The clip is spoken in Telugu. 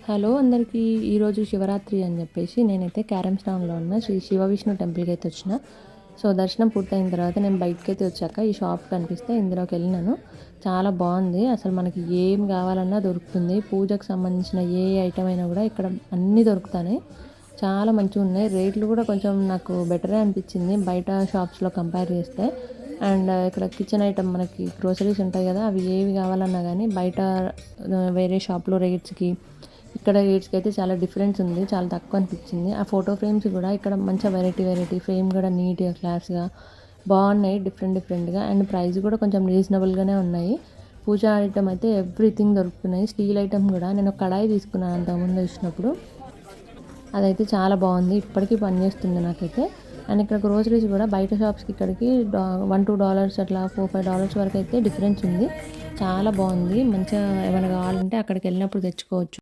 హలో అందరికీ. ఈరోజు శివరాత్రి అని చెప్పేసి నేనైతే క్యారమ్స్ టౌన్లో ఉన్న శ్రీ శివ విష్ణు టెంపుల్కి అయితే వచ్చిన. సో దర్శనం పూర్తయిన తర్వాత నేను బయటకి అయితే వచ్చాక ఈ షాప్ కనిపిస్తే ఇందులోకి వెళ్ళినాను. చాలా బాగుంది. అసలు మనకి ఏం కావాలన్నా దొరుకుతుంది. పూజకు సంబంధించిన ఏ ఐటమ్ అయినా కూడా ఇక్కడ అన్నీ దొరుకుతాయి. చాలా మంచిగా ఉన్నాయి. రేట్లు కూడా కొంచెం నాకు బెటరే అనిపించింది బయట షాప్స్లో కంపేర్ చేస్తే. అండ్ ఇక్కడ కిచెన్ ఐటమ్ మనకి గ్రోసరీస్ ఉంటాయి కదా, అవి ఏవి కావాలన్నా కానీ బయట వేరే షాప్లో రేట్స్కి ఇక్కడ రేట్స్కి అయితే చాలా డిఫరెన్స్ ఉంది. చాలా తక్కువ అనిపించింది. ఆ ఫోటో ఫ్రేమ్స్ కూడా ఇక్కడ మంచిగా వెరైటీ ఫ్రేమ్ కూడా నీట్గా క్లాస్గా బాగున్నాయి, డిఫరెంట్గా. అండ్ ప్రైస్ కూడా కొంచెం రీజనబుల్గానే ఉన్నాయి. పూజా ఐటమ్ అయితే ఎవ్రీథింగ్ దొరుకుతున్నాయి. స్టీల్ ఐటమ్ కూడా నేను ఒక కడాయి తీసుకున్నాను అంతకుముందు వచ్చినప్పుడు. అదైతే చాలా బాగుంది, ఇప్పటికీ పనిచేస్తుంది నాకైతే. అండ్ ఇక్కడ గ్రోసరీస్ కూడా బయట షాప్స్కి ఇక్కడికి $1-2 అట్లా $4-5 వరకు అయితే డిఫరెన్స్ ఉంది. చాలా బాగుంది. మంచిగా ఏమైనా కావాలంటే అక్కడికి వెళ్ళినప్పుడు తెచ్చుకోవచ్చు.